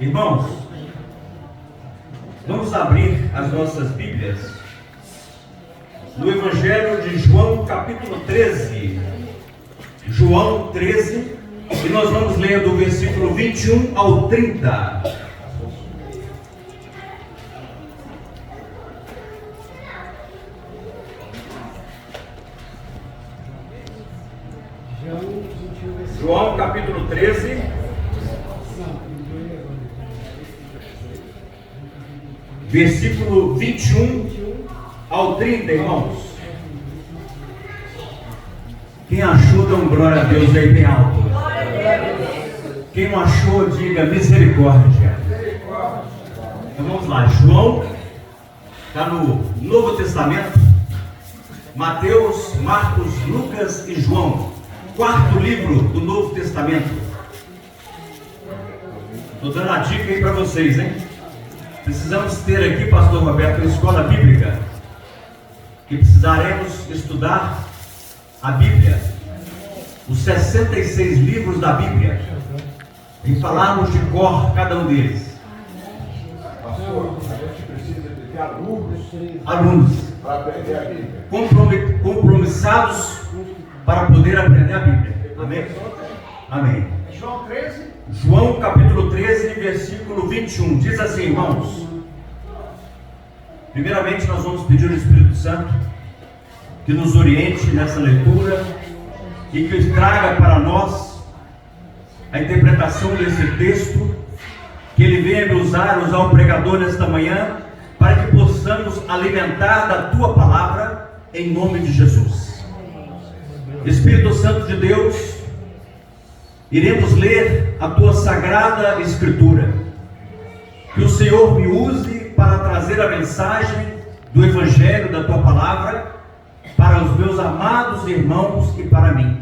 Irmãos, vamos abrir as nossas Bíblias no Evangelho de João, capítulo 13. João 13, e nós vamos ler do versículo 21 ao 30. João capítulo 13, versículo 21 ao 30, irmãos. Quem achou, dá um glória a Deus aí bem alto. Quem não achou, diga misericórdia. Então vamos lá. João está no Novo Testamento. Mateus, Marcos, Lucas e João. Quarto livro do Novo Testamento. Estou dando a dica aí para vocês, hein? Precisamos ter aqui, pastor Roberto, uma escola bíblica. E precisaremos estudar a Bíblia, os 66 livros da Bíblia, e falarmos de cor cada um deles. Pastor, a gente precisa de alunos para aprender a Bíblia. Compromissados para poder aprender a Bíblia. Amém? Amém. João 13. João capítulo 13, versículo 21. Diz assim, irmãos. Primeiramente nós vamos pedir ao Espírito Santo que nos oriente nessa leitura e que traga para nós a interpretação desse texto, que Ele venha me usar o pregador nesta manhã, para que possamos alimentar da Tua palavra, em nome de Jesus. Espírito Santo de Deus, iremos ler a Tua Sagrada Escritura. Que o Senhor me use para trazer a mensagem do Evangelho, da Tua palavra, para os meus amados irmãos e para mim.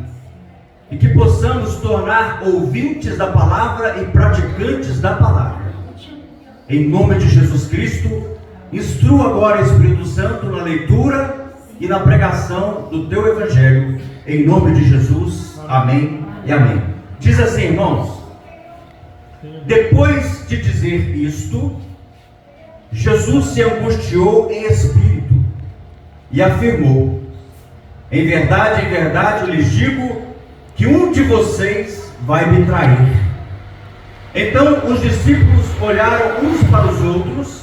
E que possamos tornar ouvintes da palavra e praticantes da palavra. Em nome de Jesus Cristo, instrua agora, Espírito Santo, na leitura e na pregação do Teu Evangelho. Em nome de Jesus, amém e amém. Diz assim, irmãos: depois de dizer isto, Jesus se angustiou em espírito e afirmou: em verdade, lhes digo que um de vocês vai me trair. Então os discípulos olharam uns para os outros,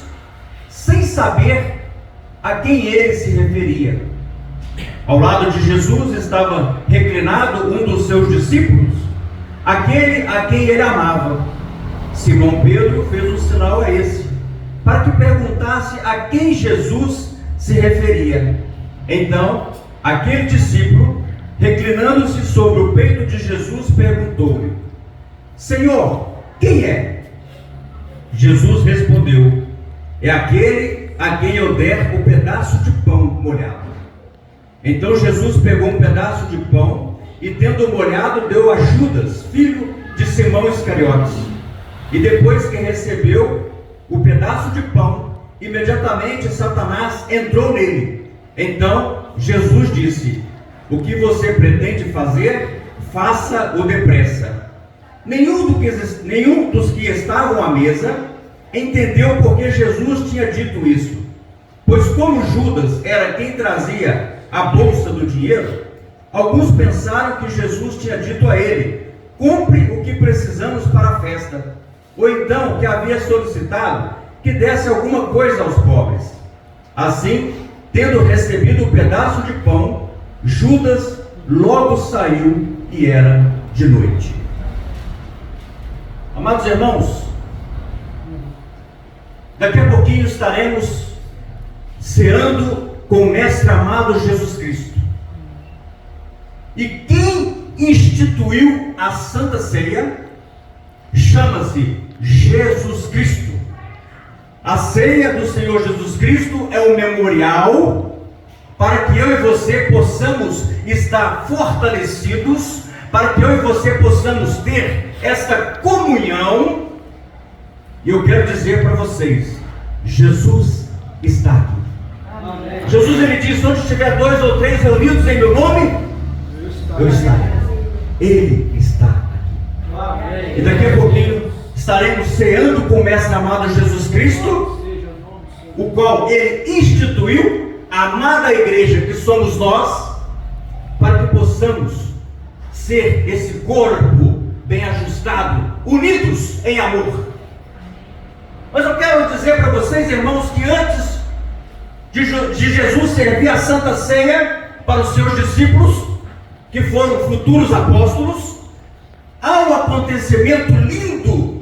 sem saber a quem ele se referia. Ao lado de Jesus estava reclinado um dos seus discípulos, aquele a quem ele amava. Simão Pedro fez um sinal a esse, para que perguntasse a quem Jesus se referia. Então, aquele discípulo, reclinando-se sobre o peito de Jesus, perguntou-lhe: Senhor, quem é? Jesus respondeu: é aquele a quem eu der o pedaço de pão molhado. Então Jesus pegou um pedaço de pão e, tendo molhado, deu a Judas, filho de Simão Iscariotes. E depois que recebeu o pedaço de pão, imediatamente Satanás entrou nele. Então Jesus disse: o que você pretende fazer, faça-o depressa. Nenhum dos que estavam à mesa entendeu porque Jesus tinha dito isso, pois como Judas era quem trazia a bolsa do dinheiro, alguns pensaram que Jesus tinha dito a ele: compre o que precisamos para a festa, ou então que havia solicitado que desse alguma coisa aos pobres. Assim, tendo recebido o pedaço de pão, Judas logo saiu e era de noite. Amados irmãos, daqui a pouquinho estaremos ceando com o Mestre amado Jesus Cristo. E quem instituiu a Santa Ceia chama-se Jesus Cristo. A ceia do Senhor Jesus Cristo é um memorial para que eu e você possamos estar fortalecidos, para que eu e você possamos ter esta comunhão. E eu quero dizer para vocês: Jesus está aqui. Amém. Jesus, ele disse: onde estiver 2 ou 3 reunidos em meu nome, eu estarei. Ele está aqui. Amém. E daqui a pouquinho estaremos ceando com o Mestre amado Jesus Cristo, o qual Ele instituiu, a amada igreja que somos nós, para que possamos ser esse corpo bem ajustado, unidos em amor. Mas eu quero dizer para vocês, irmãos, que antes de Jesus servir a Santa Ceia para os seus discípulos, que foram futuros apóstolos, há um acontecimento lindo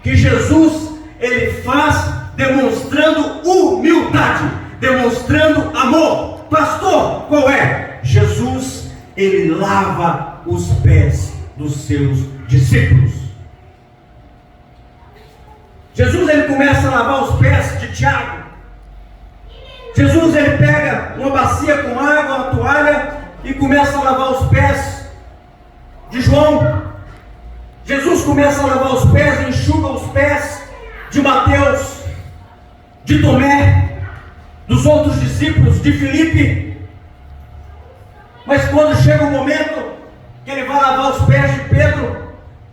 que Jesus ele faz demonstrando humildade, demonstrando amor. Pastor, qual é? Jesus ele lava os pés dos seus discípulos. Jesus ele começa a lavar os pés de Tiago. Jesus ele pega uma bacia com água, uma toalha e começa a lavar os pés de João. Jesus começa a lavar os pés, enxuga os pés de Mateus, de Tomé, dos outros discípulos, de Filipe. Mas quando chega o momento que ele vai lavar os pés de Pedro,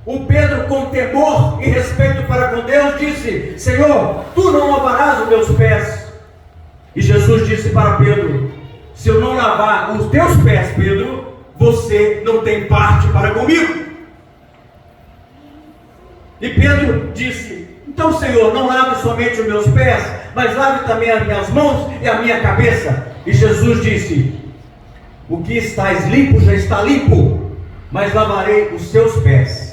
o Pedro, com temor e respeito para com Deus, disse: Senhor, tu não lavarás os meus pés. E Jesus disse para Pedro: se eu não lavar os teus pés, Pedro, você não tem parte para comigo. E Pedro disse: então, Senhor, não lave somente os meus pés, mas lave também as minhas mãos e a minha cabeça. E Jesus disse: o que estás limpo já está limpo, mas lavarei os seus pés.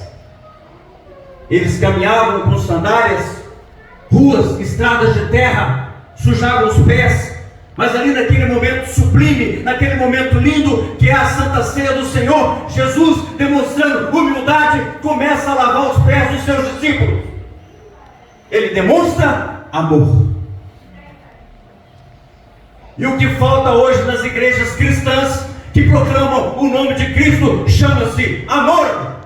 Eles caminhavam com sandálias, ruas, estradas de terra, sujavam os pés, mas ali naquele momento sublime, naquele momento lindo, que é a Santa Ceia do Senhor, Jesus, demonstrando humildade, começa a lavar os pés dos seus discípulos. Ele demonstra amor. E o que falta hoje nas igrejas cristãs, que proclamam o nome de Cristo, chama-se amor.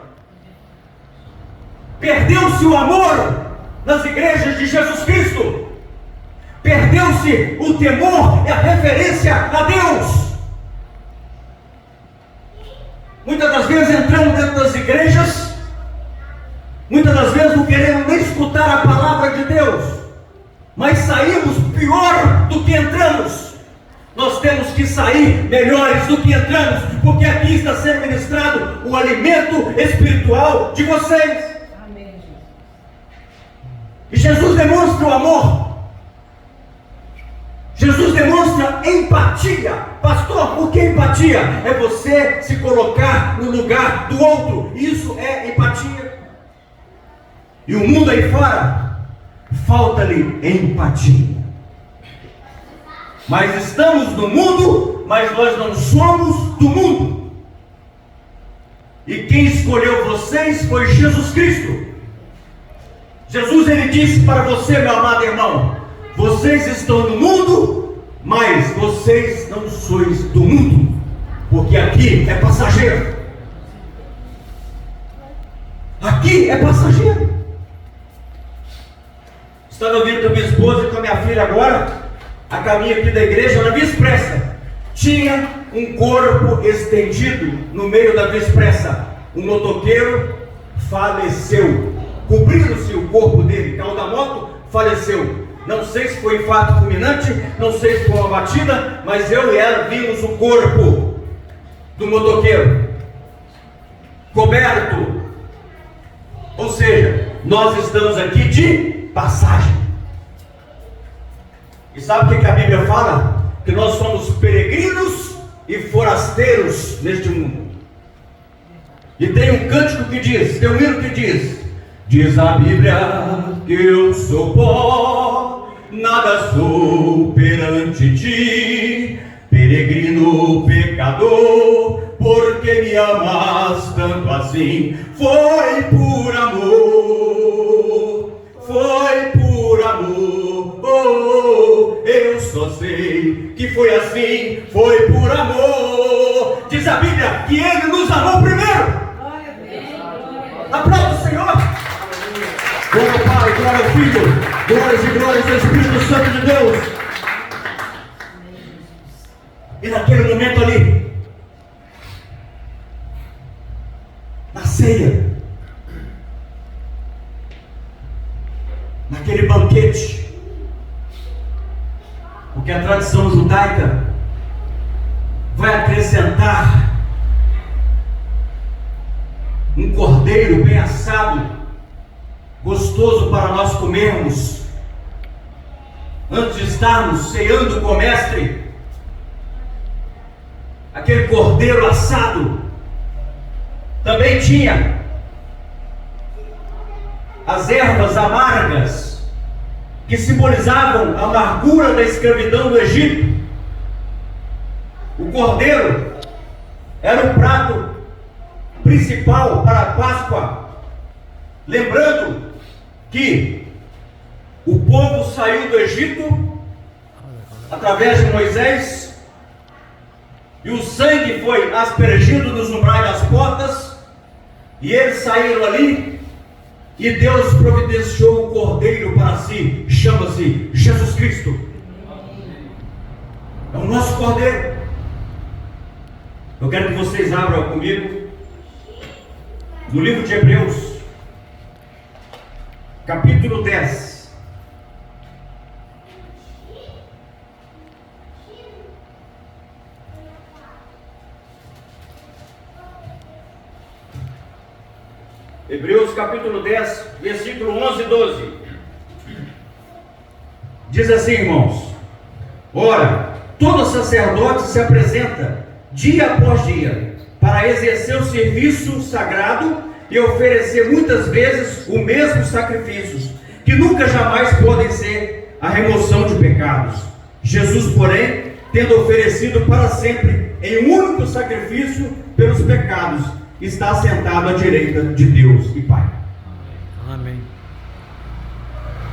Perdeu-se o amor nas igrejas de Jesus Cristo. Perdeu-se o temor e a referência a Deus. Muitas das vezes entramos dentro das igrejas, muitas das vezes não queremos nem escutar a palavra de Deus, mas saímos pior do que entramos. Nós temos que sair melhores do que entramos, porque aqui está sendo ministrado o alimento espiritual de vocês. Amém. E Jesus demonstra o amor. Jesus demonstra empatia. Pastor, o que é empatia? É você se colocar no lugar do outro. Isso é empatia. E o mundo aí fora, falta-lhe empatia. Mas estamos no mundo, mas nós não somos do mundo. E quem escolheu vocês foi Jesus Cristo. Jesus ele disse para você, meu amado irmão: vocês estão no mundo, mas vocês não sois do mundo, porque aqui é passageiro. Aqui é passageiro. Estava ouvindo com a minha esposa e com a minha filha agora, a caminho aqui da igreja, na Via Expressa. Tinha um corpo estendido no meio da Via Expressa. Um motoqueiro faleceu. Cobriram-se o corpo dele, caiu da moto, faleceu. Não sei se foi infarto fulminante, não sei se foi uma batida, mas eu e ela vimos o corpo do motoqueiro coberto. Ou seja, nós estamos aqui de passagem. E sabe o que a Bíblia fala? Que nós somos peregrinos e forasteiros neste mundo. E tem um cântico que diz, tem um hino que diz a Bíblia que eu sou pó, nada sou perante ti, peregrino pecador, porque me amas tanto assim. Foi por amor, foi por amor, oh, eu só sei que foi assim, foi por amor. Diz a Bíblia que Ele nos amou primeiro. Aplauda o Senhor. Glória ao Pai, glória ao Filho, glórias e glórias ao Espírito Santo de Deus. E naquele momento ali, na ceia, naquele banquete, porque a tradição judaica vai acrescentar um cordeiro bem assado, gostoso para nós comermos, antes de estarmos ceando com o mestre. Aquele cordeiro assado também tinha as ervas amargas, que simbolizavam a amargura da escravidão do Egito. O cordeiro era o prato principal para a Páscoa, lembrando que o povo saiu do Egito através de Moisés, e o sangue foi aspergido nos umbrais das portas, e eles saíram ali, e Deus providenciou o cordeiro para si, chama-se Jesus Cristo. É o nosso cordeiro. Eu quero que vocês abram comigo no livro de Hebreus, capítulo 10. Hebreus capítulo 10, versículo 11 e 12. Diz assim, irmãos: ora, todo sacerdote se apresenta dia após dia para exercer o serviço sagrado e oferecer muitas vezes o mesmo sacrifícios, que nunca jamais podem ser a remoção de pecados. Jesus, porém, tendo oferecido para sempre em um único sacrifício pelos pecados, está sentado à direita de Deus e Pai. Amém.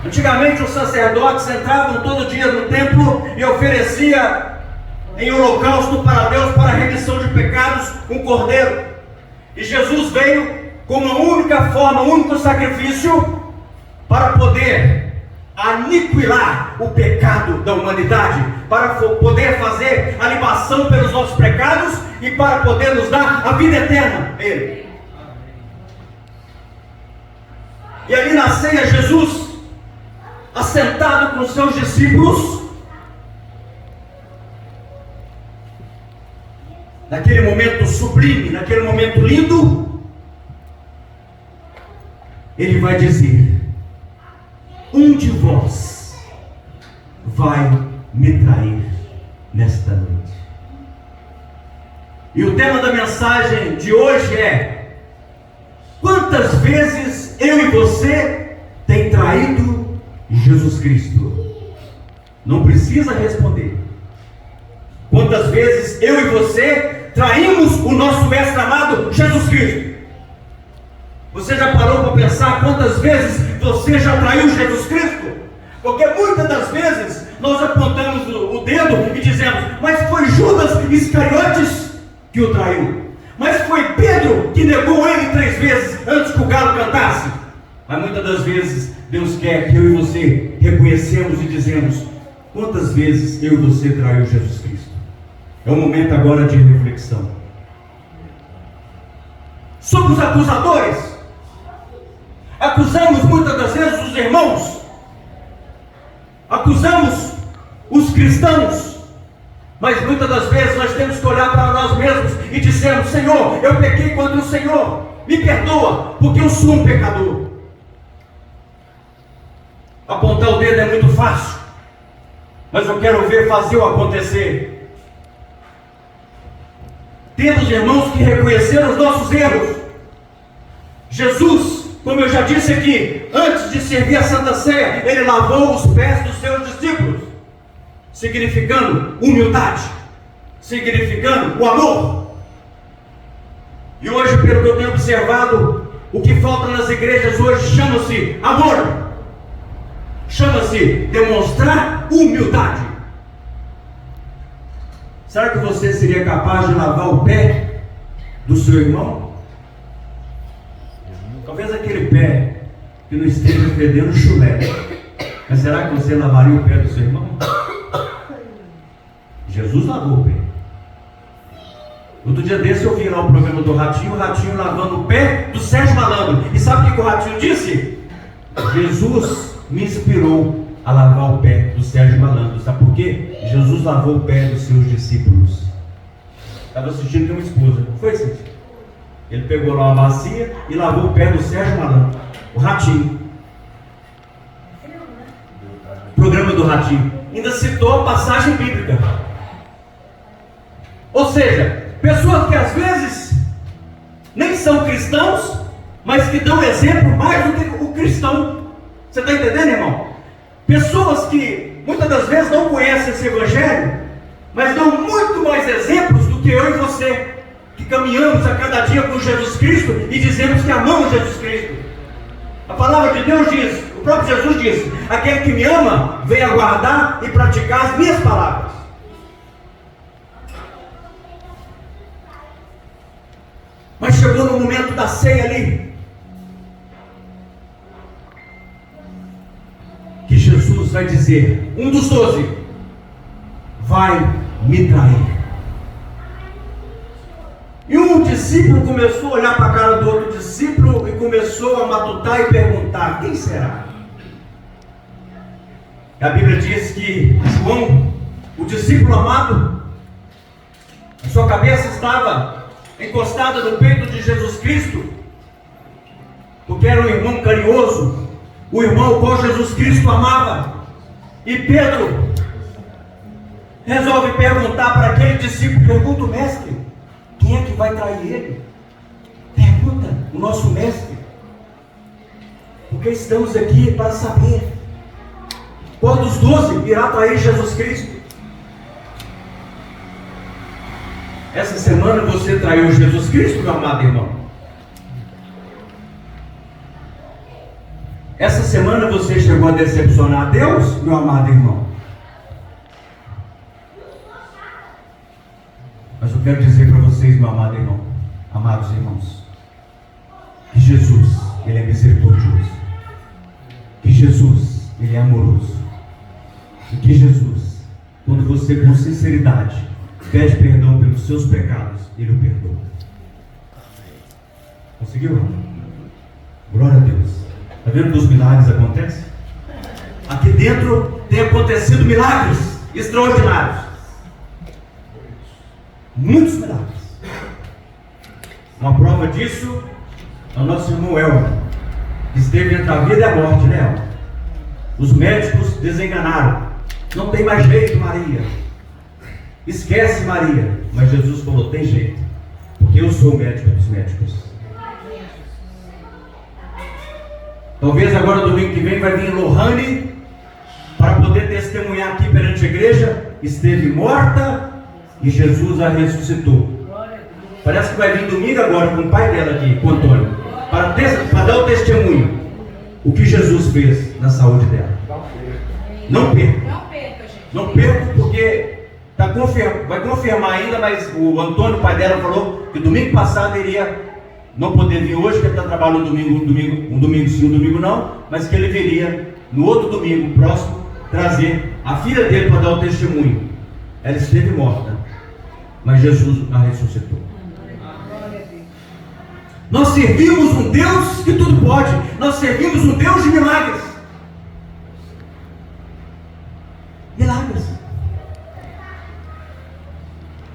Antigamente os sacerdotes entravam todo dia no templo e oferecia em holocausto para Deus, para a remissão de pecados, um cordeiro. E Jesus veio com uma única forma, um único sacrifício, para poder aniquilar o pecado da humanidade, para poder fazer a libação pelos nossos pecados e para poder nos dar a vida eterna. Ele. E ali na ceia, Jesus, assentado com os seus discípulos, naquele momento sublime, naquele momento lindo, ele vai dizer: um de vós vai me trair nesta noite. E o tema da mensagem de hoje é: quantas vezes eu e você tem traído Jesus Cristo? Não precisa responder. Quantas vezes eu e você traímos o nosso mestre amado Jesus Cristo? Você já parou para pensar quantas vezes você já traiu Jesus Cristo? Porque muitas das vezes nós apontamos o dedo e dizemos: mas foi Judas Iscariotes que o traiu, mas foi Pedro que negou ele 3 vezes antes que o galo cantasse. Mas muitas das vezes Deus quer que eu e você reconhecemos e dizemos: quantas vezes eu e você traiu Jesus Cristo? É o momento agora de reflexão. Somos acusadores. Acusamos muitas das vezes os irmãos, acusamos os cristãos, mas muitas das vezes nós temos que olhar para nós mesmos e dizermos: Senhor, eu pequei contra o Senhor, me perdoa, porque eu sou um pecador. Apontar o dedo é muito fácil, mas eu quero ver fazer o acontecer. Temos irmãos que reconheceram os nossos erros. Jesus, como eu já disse aqui, antes de servir a Santa Ceia, ele lavou os pés dos seus discípulos, significando humildade, significando o amor. E hoje, pelo que eu tenho observado, o que falta nas igrejas hoje chama-se amor, chama-se demonstrar humildade. Será que você seria capaz de lavar o pé do seu irmão? Talvez aquele pé que não esteja fedendo chulé, mas será que você lavaria o pé do seu irmão? Jesus lavou o pé. Outro dia desse eu vi lá o programa do Ratinho, o Ratinho lavando o pé do Sérgio Malandro. E sabe o que o Ratinho disse? Jesus me inspirou a lavar o pé do Sérgio Malandro. Sabe por quê? Jesus lavou o pé dos seus discípulos. Estava assistindo com uma esposa, não foi, Cíntia? Ele pegou lá uma bacia e lavou o pé do Sérgio Malandro, o Ratinho. Programa do Ratinho. Ainda citou a passagem bíblica. Ou seja, pessoas que às vezes nem são cristãos, mas que dão exemplo mais do que o cristão. Você está entendendo, irmão? Pessoas que muitas das vezes não conhecem esse evangelho, mas dão muito mais exemplos do que eu e você, que caminhamos a cada dia com Jesus Cristo e dizemos que amamos Jesus Cristo. A palavra de Deus diz, o próprio Jesus diz: aquele que me ama, vem aguardar e praticar as minhas palavras. Mas chegou no momento da ceia ali, que Jesus vai dizer, um dos 12, vai me trair. E um discípulo começou a olhar para a cara do outro discípulo e começou a matutar e perguntar: quem será? A Bíblia diz que João, o discípulo amado, a sua cabeça estava encostada no peito de Jesus Cristo, porque era um irmão carinhoso, o irmão ao qual Jesus Cristo amava. E Pedro resolve perguntar para aquele discípulo, pergunta o mestre: quem é que vai trair ele? Pergunta o nosso mestre, porque estamos aqui para saber qual dos 12 irá trair Jesus Cristo. Essa semana você traiu Jesus Cristo, meu amado irmão? Essa semana você chegou a decepcionar a Deus, meu amado irmão? Mas eu quero dizer para vocês, meu amado irmão, amados irmãos, que Jesus, Ele é misericordioso, que Jesus, Ele é amoroso, e que Jesus, quando você com sinceridade pede perdão pelos seus pecados, Ele o perdoa. Conseguiu? Glória a Deus. Está vendo que os milagres acontecem? Aqui dentro tem acontecido milagres extraordinários. Muitos milagres. Uma prova disso é o nosso irmão Elmer, que esteve entre a vida e a morte, né, Elmer? Os médicos desenganaram. Não tem mais jeito, Maria. Esquece, Maria. Mas Jesus falou: tem jeito, porque eu sou o médico dos médicos. Talvez agora domingo que vem vai vir Lohane para poder testemunhar aqui perante a igreja. Esteve morta e Jesus a ressuscitou. Parece que vai vir domingo agora com o pai dela aqui, com o Antônio, para dar o testemunho o que Jesus fez na saúde dela. Não perca. Não perca, porque vai confirmar ainda, mas o Antônio, o pai dela, falou que domingo passado iria não poder vir hoje, porque ele está trabalhando um domingo sim, um domingo não, mas que ele viria no outro domingo próximo trazer a filha dele para dar o testemunho. Ela esteve morta, mas Jesus a ressuscitou. Nós servimos um Deus que tudo pode. Nós servimos um Deus de milagres. Milagres.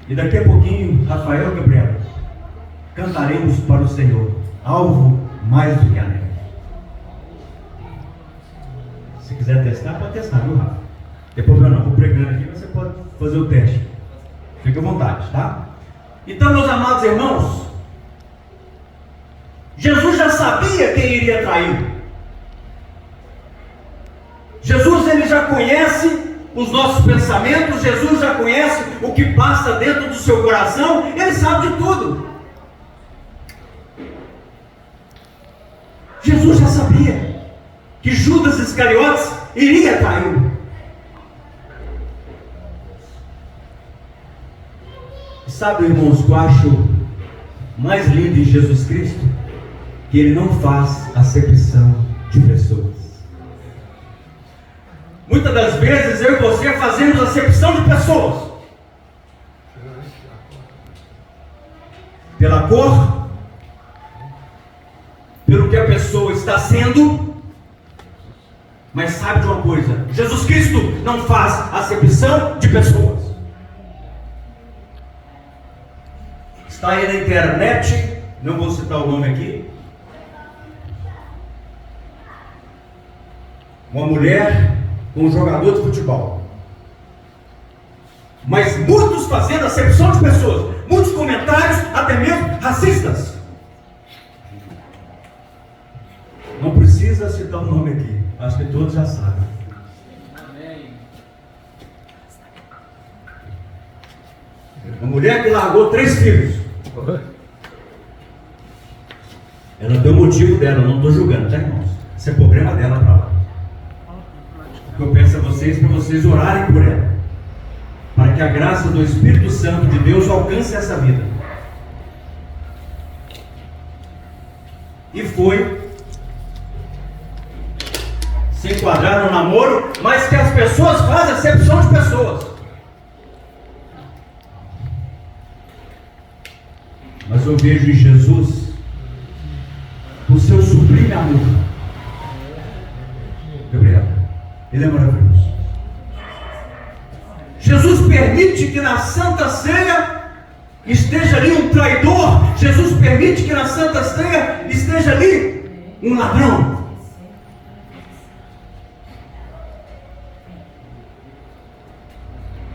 E daqui a pouquinho, Rafael e Gabriela, cantaremos para o Senhor, alvo mais do que a neve. Se quiser testar, pode testar, viu, Rafa? Não tem problema não, vou pregando aqui, você pode fazer o teste. Fique à vontade, tá? Então, meus amados irmãos, Jesus já sabia quem iria trair. Jesus, Ele já conhece os nossos pensamentos. Jesus já conhece o que passa dentro do seu coração. Ele sabe de tudo. Jesus já sabia que Judas Iscariotes iria traí-lo. Sabe, irmãos, o que eu acho mais lindo em Jesus Cristo? Que Ele não faz acepção de pessoas. Muitas das vezes eu e você fazemos acepção de pessoas pela cor, pelo que a pessoa está sendo, Mas sabe de uma coisa: Jesus Cristo não faz acepção de pessoas. Está aí na internet, não vou citar o nome aqui, uma mulher com um jogador de futebol, mas muitos fazendo acepção de pessoas, muitos comentários, até mesmo racistas. Não precisa citar o nome aqui, acho que todos já sabem. Uma mulher que largou 3 filhos. Ela tem o motivo dela, eu não estou julgando, tá, irmãos? Isso é problema dela para lá. O que eu peço a vocês, para vocês orarem por ela, para que a graça do Espírito Santo de Deus alcance essa vida. E foi se enquadrar no namoro, mas que as pessoas fazem acepção de pessoas. Mas eu vejo em Jesus o seu sublime amor. Gabriel, ele é maravilhoso. Jesus permite que na Santa Ceia esteja ali um traidor. Jesus permite que na Santa Ceia esteja ali um ladrão.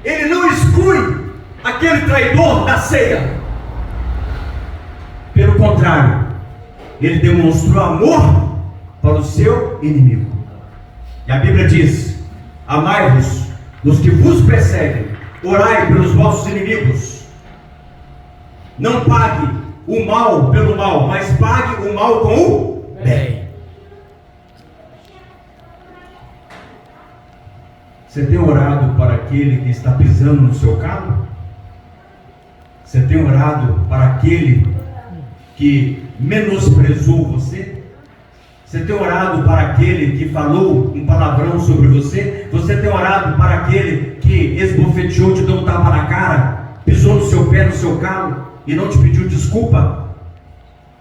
Ele não exclui aquele traidor da ceia. Pelo contrário, ele demonstrou amor para o seu inimigo. E a Bíblia diz: amai-vos dos que vos perseguem, orai pelos vossos inimigos. Não pague o mal pelo mal, mas pague o mal com o bem. Você tem orado para aquele que está pisando no seu carro? Você tem orado para aquele que menosprezou você? Você tem orado para aquele que falou um palavrão sobre você? Você tem orado para aquele que esbofeteou, te deu um tapa na cara, pisou no seu pé, no seu carro e não te pediu desculpa?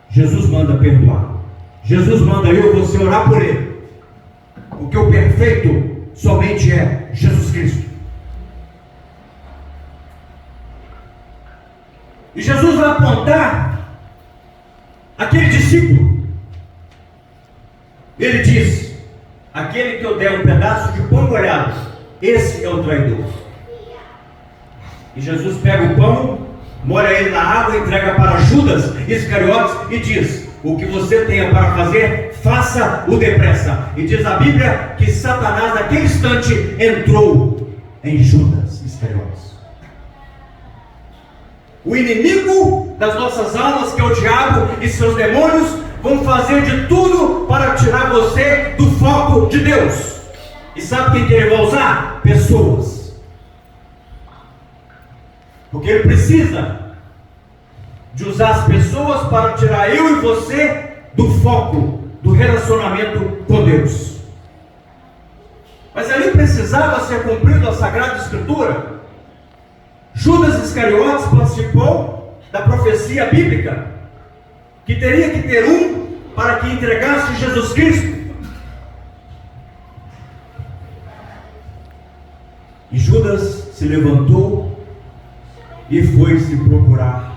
Jesus manda perdoar. Jesus manda eu e você orar por ele, porque o perfeito somente é Jesus Cristo. E Jesus vai apontar aquele discípulo. Ele diz: aquele que eu der um pedaço de pão molhado, esse é o traidor. E Jesus pega o pão, molha ele na água, entrega para Judas Iscariotes e diz: o que você tenha para fazer, faça-o depressa. E diz a Bíblia que Satanás naquele instante entrou em Judas Iscariotes. O inimigo das nossas almas, que é o diabo e seus demônios, vão fazer de tudo para tirar você do foco de Deus. E sabe quem que ele vai usar? Pessoas. Porque ele precisa de usar as pessoas para tirar eu e você do foco do relacionamento com Deus. Mas ali precisava ser cumprido a Sagrada Escritura. Judas Iscariotes participou da profecia bíblica que teria que ter um para que entregasse Jesus Cristo. E Judas se levantou e foi se procurar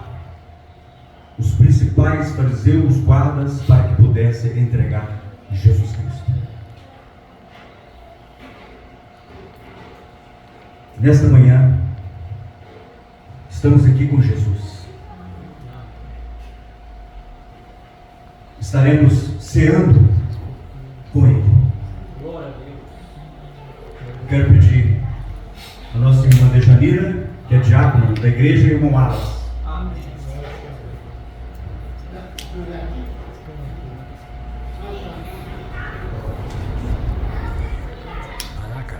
os principais fariseus, guardas, para que pudesse entregar Jesus Cristo. Nesta manhã, estamos aqui com Jesus. Estaremos ceando com Ele. Quero pedir a nossa irmã Dejanira, que é diácono da igreja, e o irmão Alas. Caraca,